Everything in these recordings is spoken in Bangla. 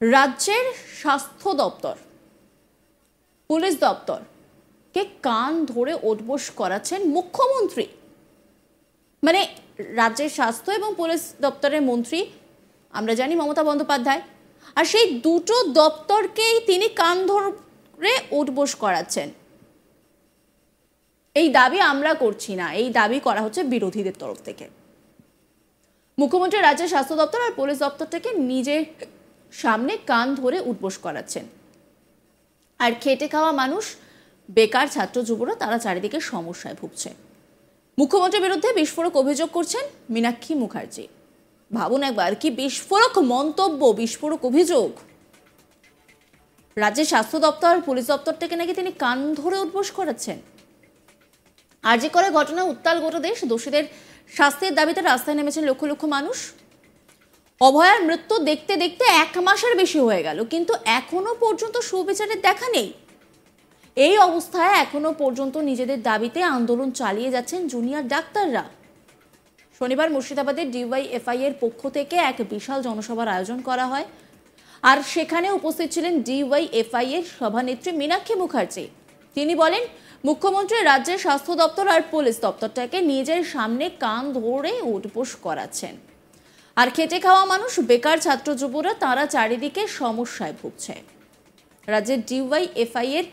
রাজ্যের স্বাস্থ্য দপ্তর, পুলিশ দপ্তর কে কান ধরে ওঠবোস করাচ্ছেন মুখ্যমন্ত্রী। মানে রাজ্যের স্বাস্থ্য এবং পুলিশ দপ্তরের মন্ত্রী আমরা জানি মমতা বন্দ্যোপাধ্যায়, আর সেই দুটো দপ্তরকেই তিনি কান ধরে ওঠবোস করাচ্ছেন। এই দাবি আমরা করছি না, এই দাবি করা হচ্ছে বিরোধীদের তরফ থেকে। মুখ্যমন্ত্রী রাজ্যের স্বাস্থ্য দপ্তর আর পুলিশ দপ্তরটাকে নিজের সামনে কান ধরে উঠবোস করাচ্ছেন, আর খেটে খাওয়া মানুষ, বেকার ছাত্র যুবরা তারা চারিদিকে সমস্যায় ভুগছে। মুখ্যমন্ত্রীর বিরুদ্ধে বিস্ফোরক অভিযোগ করছেন মীনাক্ষী মুখার্জি। ভাবুন একবার, কি বিস্ফোরক মন্তব্য, বিস্ফোরক অভিযোগ। রাজ্যের স্বাস্থ্য দপ্তর পুলিশ দপ্তরটাকে নাকি তিনি কান ধরে উঠবোস করাচ্ছেন। আরজি করে ঘটনা উত্তাল গোটা দেশ। দোষীদের শাস্তির দাবিতে রাস্তায় নেমেছেন লক্ষ লক্ষ মানুষ। অভয়ার মৃত্যু দেখতে দেখতে 1 মাসের বেশি হয়ে গেল, কিন্তু এখনো পর্যন্ত সুবিচারের দেখা নেই। এই অবস্থায় এখনো পর্যন্ত নিজেদের দাবিতে আন্দোলন চালিয়ে যাচ্ছেন জুনিয়র ডাক্তাররা। শনিবার মুর্শিদাবাদের ডিওয়াইএফআই এর পক্ষ থেকে এক বিশাল জনসভার আয়োজন করা হয়, আর সেখানে উপস্থিত ছিলেন ডিওয়াইএফআই এর সভানেত্রী মীনাক্ষী মুখার্জি। তিনি বলেন, মুখ্যমন্ত্রী রাজ্যের স্বাস্থ্য দপ্তর আর পুলিশ দপ্তরটাকে নিজের সামনে কান ধরে উঠবোস করাচ্ছেন, আর খেটে খাওয়া মানুষ, বেকার ছাত্র যুবরা তারা চারিদিকে সমস্যায় ভুগছে। রাজ্যের ডিওয়াইএফআই এর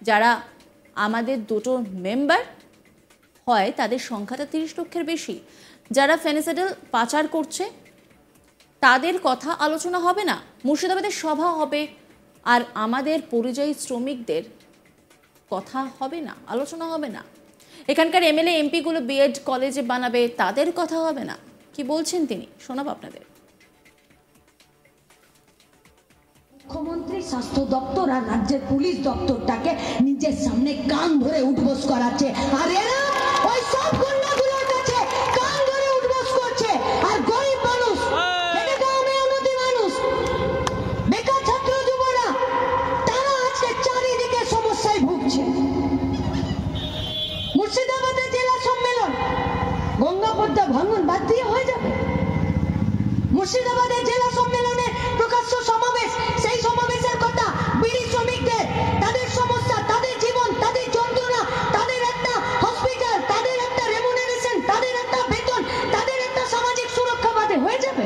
যারা আমাদের দুটো মেম্বার হয় তাদের সংখ্যাটা 30 লক্ষের বেশি। যারা ফেনিসিডিল পাচার করছে তাদের কথা আলোচনা হবে না। মুর্শিদাবাদের সভা হবে, আর আমাদের পরিযায়ী শ্রমিকদের কথা হবে না, আলোচনা হবে না। এখানকার এমএলএ এমপিগুলো বিএড কলেজে বানাবে, তাদের কথা হবে না। কি বলছেন তিনি, শোনাব আপনাদের। মুখ্যমন্ত্রী স্বাস্থ্য দপ্তর আর রাজ্যের পুলিশ দপ্তরটাকে নিজের সামনে কান ধরে উঠবোস করাচ্ছে, আর এরা ওই সব গুন্ডাগুলোর কাছে কান ধরে উঠবোস করছে। আর গরিব মানুষ, খেটে খাওয়া মেহনতি মানুষ, বেকার ছাত্র যুবরা তারা আজকে চারিদিকে সমস্যায় ভুগছে। মুর্শিদাবাদের জেলা সম্মেলন গঙ্গা পদ্মা ভাঙন বাদ দিয়ে হয়ে যাবে। মুর্শিদাবাদের জেলা সম্মেলনে প্রকাশ্য সমাবেশ, সেই সমাবেশের কথা বিড়ি শ্রমিকদের, তাদের সমস্যা, তাদের জীবন, তাদের যন্ত্রণা, তাদের একটা হসপিটাল, তাদের একটা রেমুনারেশন, তাদের একটা বেতন, তাদের একটা সামাজিক সুরক্ষা বাদে হয়ে যাবে।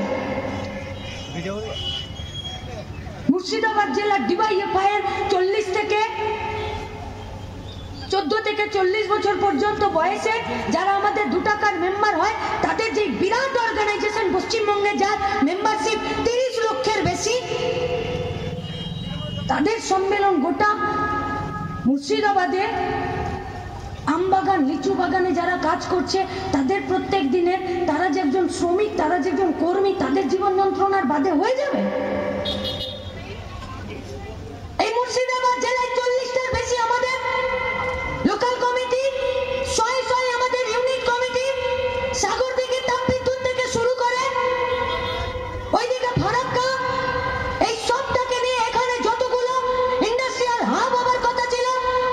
মুর্শিদাবাদ জেলার ডিওয়াইএফআই এর 14 থেকে 40 বছর পর্যন্ত বয়সে যারা আমাদের 2 টাকার মেম্বার হয়, তাদের যে বিরাট অর্গানাইজেশন পশ্চিমবঙ্গে যার মেম্বারশিপ 30 লক্ষের বেশি, তাদের সম্মেলন গোটা মুর্শিদাবাদে আমবাগান, লিচু বাগানে যারা কাজ করছে তাদের প্রত্যেক দিনের, তারা যে একজন শ্রমিক, তারা যে একজন কর্মী, তাদের জীবন যন্ত্রণার বাদে হয়ে যাবে। এই মুর্শিদাবাদ জেলায় 40টার বেশি আমাদের লোকাল কমিটি, 100 আমাদের ইউনিট কমিটি, সাগর দিকে তাপবিদ্যুৎ থেকে শুরু করে ওইদিকে ফারাক্কা, এই সবটাকে নিয়ে এখানে যতগুলো ইন্ডাস্ট্রিয়াল হাব হবার কথা ছিল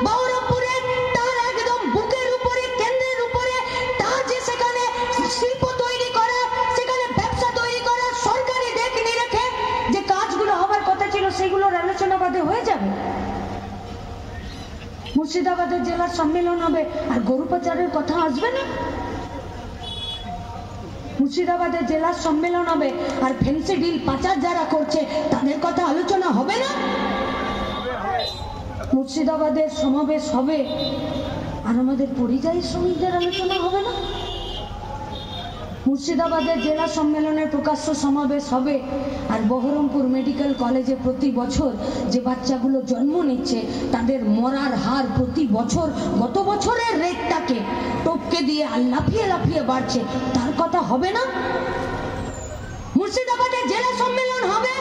বহরমপুরে, তার একদম বুকের উপরে, কেন্দ্রের উপরে, তার যে সেখানে শিল্প তৈরি করা, সেখানে ব্যবসা তৈরি করা, সরকারি দিক নিয়ে রেখে যে কাজগুলো হবার কথা ছিল সেগুলোর আলোচনা বাদে হয়ে যাবে। মুর্শিদাবাদের জেলার সম্মেলন হবে আর গরু পাচারের কথা আসবে না। মুর্শিদাবাদের জেলার সম্মেলন হবে আর ফেন্সিডিল পাচার যারা করছে তাদের কথা আলোচনা হবে না। মুর্শিদাবাদের সমাবেশ হবে আর আমাদের পরিযায়ী শ্রমিকদের আলোচনা হবে না। মুর্শিদাবাদের জেলা সম্মেলনের প্রকাশ্য সমাবেশ হবে আর বহরমপুর মেডিকেল কলেজে প্রতি বছর যে বাচ্চাগুলো জন্ম নিচ্ছে তাদের মরার হার প্রতি বছর গত বছরের রেটটাকে টপকে দিয়ে আর লাফিয়ে লাফিয়ে বাড়ছে, তার কথা হবে না। মুর্শিদাবাদের জেলা সম্মেলন হবে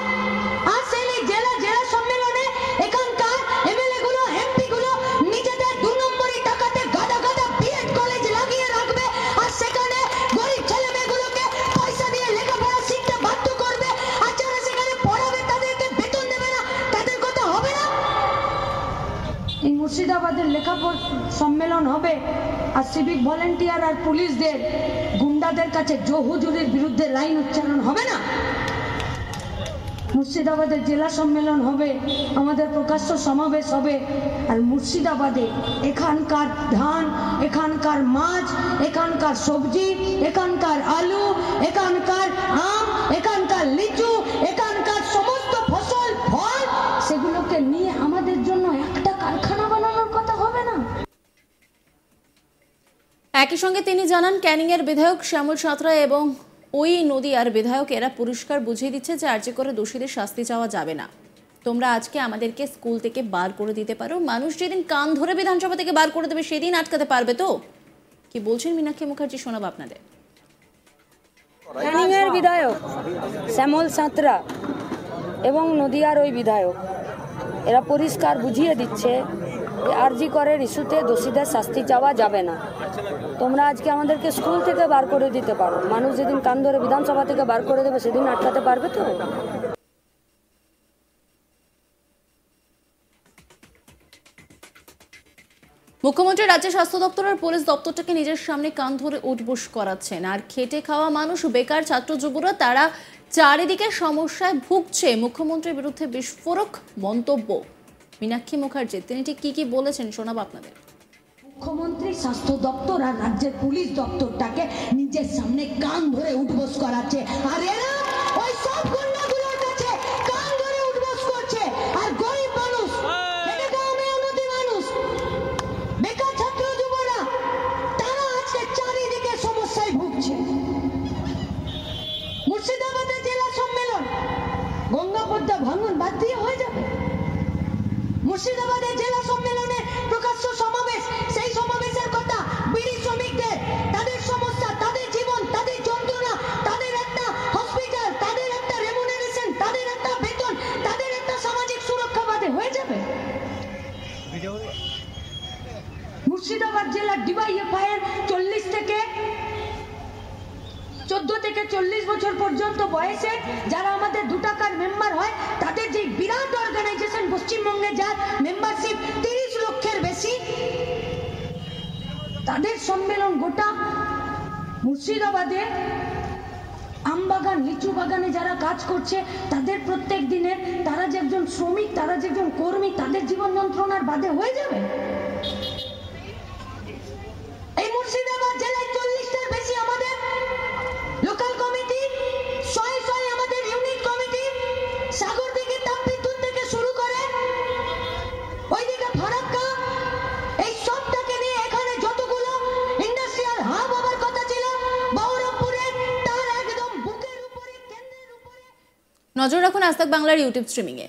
আর সেই জেলা সম্মেলনে এখানকার এমএলএ গুলো, এমপি গুলো নিজেদের 2 নম্বরই টাকাতে গাদা গাদা বিএড কলেজ লাগিয়ে রাখবে, আর সেখানে গরিব ছেলে মেয়েগুলোকে পয়সা দিয়ে লেখাপড়া শিখতে বাধ্য করবে, আর যারা সেখানে পড়াবে তাদেরকে বেতন দেবে না, তাদের কথা হবে না। এই মুর্শিদাবাদের লেখাপড়া সম্মেলন হবে আর সিভিক ভলেন্টিয়ার আর পুলিশদের, গুন্ডাদের কাছে জো হুজুরের বিরুদ্ধে লাইন উচ্চারণ হবে না। মুর্শিদাবাদের জেলা সম্মেলন হবে, আমাদের প্রকাশ্য সমাবেশ হবে। আর মুর্শিদাবাদে এখানকার ধান, এখানকার মাছ, এখানকার সবজি, এখানকার আলু, এখানকার আম, এখানকার লিচু, এখানকার সমস্ত ফসল ফল, সেগুলোকে নিয়ে আমাদের জন্য একটা কারখানা বানানোর কথা হবে না। একই সঙ্গে তিনি জানান, ক্যানিং এর বিধায়ক শ্যামল সাঁতরা এবং ওই নদীয়ার বিধায়ক এরা পরিষ্কার বুঝিয়ে দিচ্ছে যে আর্জি করে দোষীদের শাস্তি চাওয়া যাবে না। তোমরা আজকে আমাদেরকে স্কুল থেকে বার করে দিতে পারো, মানুষ যেদিন কান ধরে বিধানসভা থেকে বার করে দেবে সেদিন আটকাতে পারবে তো? কি বলছেন মীনাক্ষী মুখার্জি, শোনাবো আপনাদের। ক্যানিং এর বিধায়ক শ্যামল সাঁতরা এবং নদিয়ার ওই বিধায়ক এরা পরিষ্কার বুঝিয়ে দিচ্ছে যে আরজি করের ইস্যুতে দোষীদের শাস্তি চাওয়া যাবে না। তোমরা আজকে আমাদেরকে স্কুল থেকে বার করে দিতে পারো, মানুষ যেদিন কান ধরে বিধানসভা থেকে বার করে দেবে সেদিন আটকাতে পারবে তো? মুখ্যমন্ত্রী রাজ্যের স্বাস্থ্য দপ্তর আর পুলিশ দপ্তরটাকে নিজের সামনে কান ধরে উঠবোস করাচ্ছেন। আর খেটে খাওয়া মানুষ, বেকার ছাত্র যুবরা তারা চারিদিকে সমস্যায় ভুগছে। মুখ্যমন্ত্রীর বিরুদ্ধে বিস্ফোরক মন্তব্য মীনাক্ষী মুখার্জি, তিনি ঠিক কি বলেছেন শোনাবো আপনাদের। মুখ্যমন্ত্রী স্বাস্থ্য দপ্তর আর রাজ্যের পুলিশ দপ্তরটাকে নিজের সামনে কান ধরে উঠবোস করাচ্ছে, আর এরা ওই সব গুন্ডাগুলোর কাছে কান ধরে উঠবোস করছে। আর গরিব মানুষ, খেটে খাওয়া মেহনতি মানুষ, বেকার ছাত্র যুবরা, তারা আজকে চারিদিকে সমস্যায় ভুগছে। মুর্শিদাবাদের জেলা সম্মেলন গঙ্গা পদ্মা ভাঙন বাদ দিয়ে হয়ে যাবে। মুর্শিদাবাদের জেলা সম্মেলনে প্রকাশ্য সমাবেশ, সেই সমাবেশের কথা বিড়ি শ্রমিকদের, তাদের সমস্যা, তাদের জীবন, তাদের যন্ত্রণা, তাদের একটা হসপিটাল, তাদের একটা রেমুনারেশন, তাদের একটা বেতন, তাদের একটা সামাজিক সুরক্ষা বাদে হয়ে যাবে। মুর্শিদাবাদ জেলার ডিওয়াইএফআই 14 থেকে 40 বছর পর্যন্ত বয়সে যারা আমাদের 2 টাকার মেম্বার হয়, তাদের যে বিরাট অর্গানাইজেশন পশ্চিমবঙ্গে যার মেম্বারশিপ 30 লক্ষের বেশি, তাদের সম্মেলন গোটা মুর্শিদাবাদে আমবাগান, লিচু বাগানে যারা কাজ করছে, তাদের প্রত্যেক দিনের, তারা যে একজন শ্রমিক, তারা যে একজন কর্মী, তাদের জীবন যন্ত্রণার বাদে হয়ে যাবে। এই মুর্শিদাবাদ জেলায় 40টার বেশি আমাদের লোকাল কমিটি, 100 আমাদের ইউনিট কমিটি, সাগর থেকে তাপবিদ্যুৎ থেকে শুরু করে ওইদিকে ফারাক্কা, এই সবটাকে নিয়ে এখানে যতগুলো ইন্ডাস্ট্রিয়াল হাব হবার কথা ছিল বহরমপুরে, তার একদম বুকের উপরে, কেন্দ্রের উপরে। নজর রাখুন আজ তাক বাংলার ইউটিউব স্ট্রিমিংয়ে।